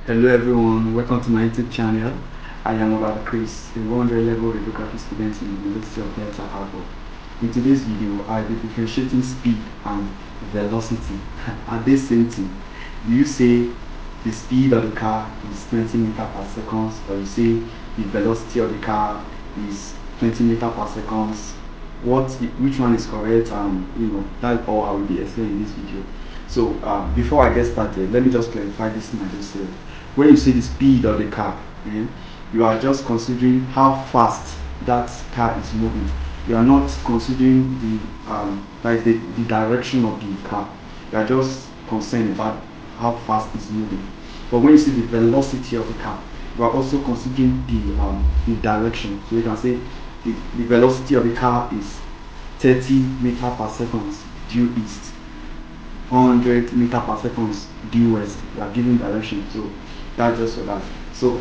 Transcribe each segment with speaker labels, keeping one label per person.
Speaker 1: Hello everyone, welcome to my YouTube channel. I am Obad Chris, a 100 level radiography student in the University of Delta Harbor. In today's video, I'll be differentiating speed and velocity. Are they same thing? Do you say the speed of the car is 20 meters per second, or you say the velocity of the car is 20 meters per second? Which one is correct? That's all I will be explaining in this video. So before I get started, let me just clarify this myself. When you say the speed of the car, you are just considering how fast that car is moving. You are not considering the direction of the car. You are just concerned about how fast it's moving. But when you see the velocity of the car, you are also considering the direction. So you can say the velocity of the car is 30 meters per second due east, 100 meters per second due west. You are giving direction. So that's just for that. So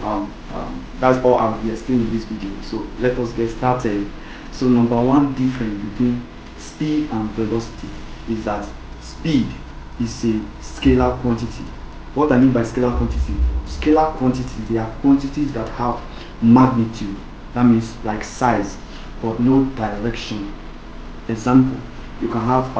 Speaker 1: that's all I'll be explaining in this video. So let us get started. So number one difference between speed and velocity is that speed is a scalar quantity. What I mean by scalar quantity? Scalar quantities, they are quantities that have magnitude. That means like size, but no direction. Example, you can have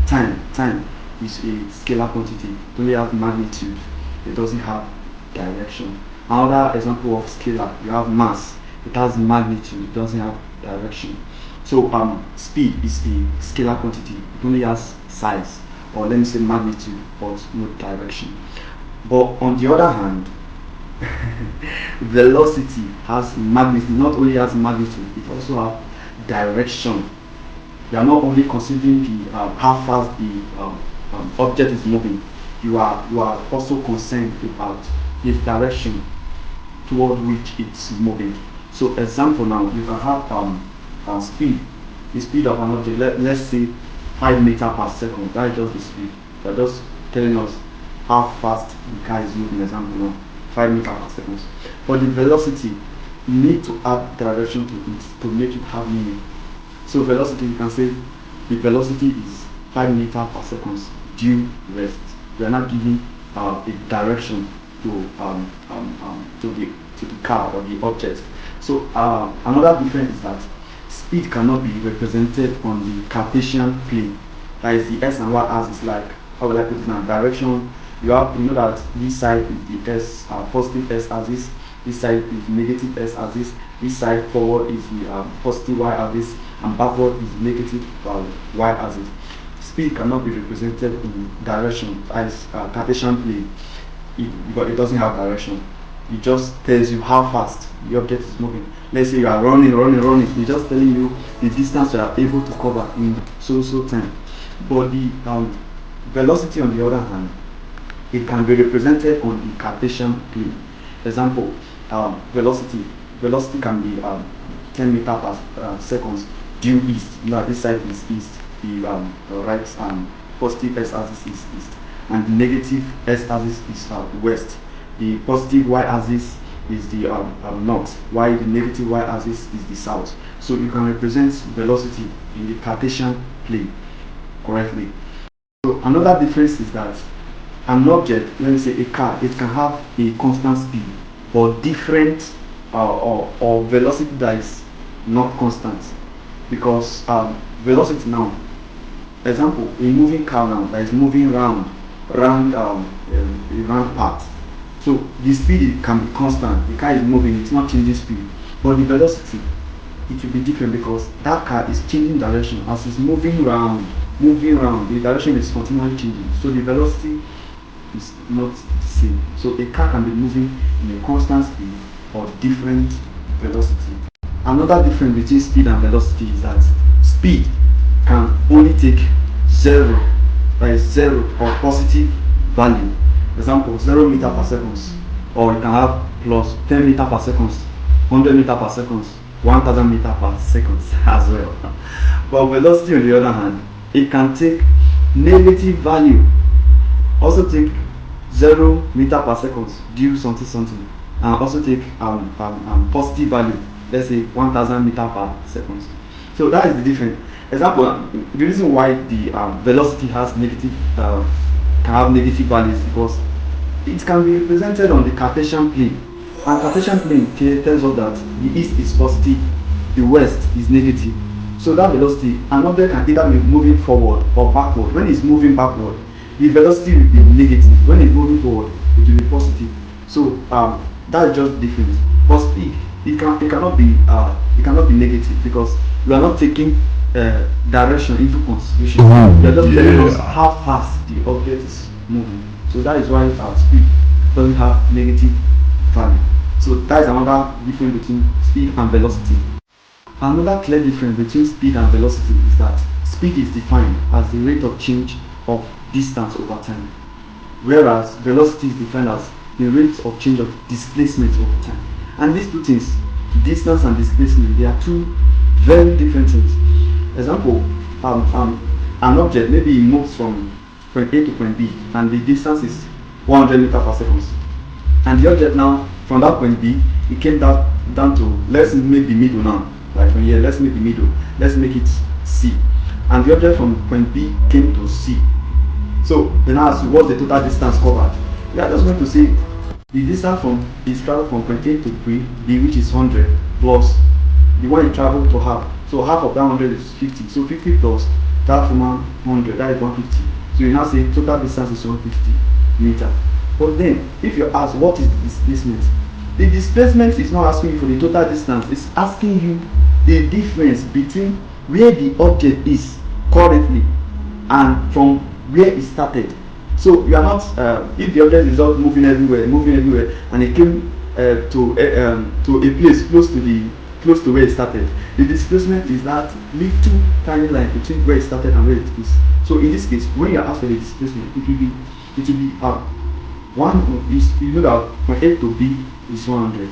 Speaker 1: time. Time is a scalar quantity. It only has magnitude. It doesn't have direction. Another example of scalar, you have mass. It has magnitude. It doesn't have direction. So speed is a scalar quantity. It only has size, or let me say magnitude, but no direction. But on the other hand, velocity has magnitude. Not only has magnitude, it also has direction. You are not only considering the how fast the object is moving. You are also concerned about the direction toward which it's moving. So example now, you can have speed, the speed of an object. Let's say 5 meters per second. That is just the speed. They're just telling us how fast the car is moving. Example now, 5 meters per second. But the velocity, you need to add direction to it to make it have meaning. So velocity, you can say the velocity is 5 meters per second due west. We are not giving a direction to to the car or the object. So another difference is that speed cannot be represented on the Cartesian plane. That is the s and y axis. Like, how will I put it now? Direction. You know that this side is the s positive s axis. This side is negative s axis. This side forward is the positive y axis, and backward is negative y axis. Speed cannot be represented in direction as Cartesian plane, but it doesn't have direction. It just tells you how fast the object is moving. Let's say you are running. It's just telling you the distance you are able to cover in so time. But the velocity, on the other hand, it can be represented on the Cartesian plane. Example, velocity. Velocity can be 10 meters per second due east. You know, this side is east. The right positive s-axis is east, and the negative s-axis is west. The positive y-axis is the north, while the negative y-axis is the south. So you can represent velocity in the Cartesian plane correctly. So another difference is that an object, let me say a car, it can have a constant speed, but different or velocity that is not constant, because velocity now, example, a moving car now that is moving round a round path. So the speed can be constant. The car is moving; it's not changing speed. But the velocity, it will be different because that car is changing direction as it's moving round. Moving round, the direction is continually changing. So the velocity is not the same. So a car can be moving in a constant speed or different velocity. Another difference between speed and velocity is that speed can only take zero, that is zero or positive value. Example, 0 meter per second, or you can have plus 10 meter per second, 100 meter per second, 1000 meter per second as well. But velocity, on the other hand, it can take negative value, also take 0 meter per second due something, and also take positive value, let's say 1000 meter per second. So that is the difference. Example, the reason why the velocity has negative can have negative values because It can be represented on the Cartesian plane. And Cartesian plane tells us that the east is positive, the west is negative. So that velocity, an object can either be moving forward or backward. When it's moving backward, the velocity will be negative. When it's moving forward, it will be positive. So that's just different. For speed, it cannot be negative, because we are not taking direction into consideration. We are just telling us how fast the object is moving. So that is why our speed doesn't have negative value. So that is another difference between speed and velocity. Another clear difference between speed and velocity is that speed is defined as the rate of change of distance over time, whereas velocity is defined as the rate of change of displacement over time. And these two things, distance and displacement, they are two very different things. Example, an object, maybe it moves from point A to point B, and the distance is 100 meters per second. And the object now, from that point B, it came down to, let's make the middle now. Like from here, let's make the middle. Let's make it C. And the object from point B came to C. So then ask, what's the total distance covered? We are just going to say the distance is traveled from point A to B, which is 100, plus the one you traveled to half. So half of that 100 is 50. So 50 plus that from 100, that is 150. So you now say total distance is 150 meters. But then, if you ask what is the displacement, the displacement is not asking you for the total distance. It's asking you the difference between where the object is currently and from where it started. So you are not, if the object is not moving everywhere, and it came to a place close to where it started, the displacement is that little tiny line between where it started and where it is. So in this case, when you are asked for the displacement, it will be you know that point A to B is 100,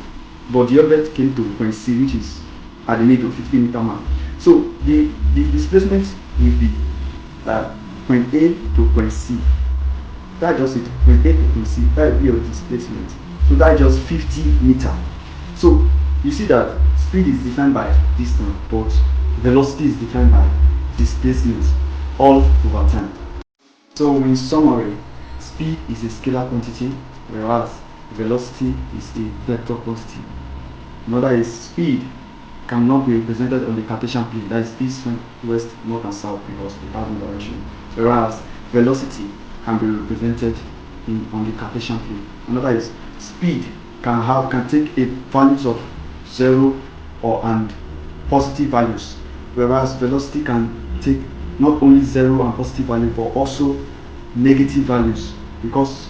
Speaker 1: but the object came to point C, which is at the middle, 50 meter mark. So the displacement will be point A to point C. That's just it. Point A to point C, that will be your displacement. So that's just 50 meter. So you see that speed is defined by distance, but velocity is defined by displacement all over time. So in summary, speed is a scalar quantity, whereas velocity is a vector quantity. Another is speed cannot be represented on the Cartesian plane, that is east, west, north and south, because it has no direction. Whereas velocity can be represented on the Cartesian plane. Another is speed can take a values of 0 and positive values, whereas velocity can take not only 0 and positive value, but also negative values because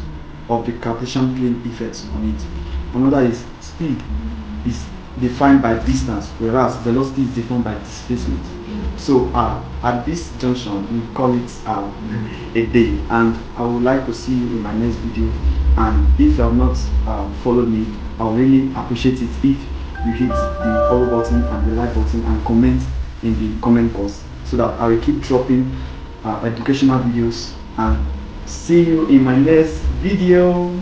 Speaker 1: of the Cartesian plane effects on it. Another is speed is defined by distance, whereas velocity is defined by displacement. So at this junction, we call it a day, and I would like to see you in my next video. And if you have not followed me, I would really appreciate it if you hit the follow button and the like button and comment in the comment box, so that I will keep dropping educational videos. And see you in my next video.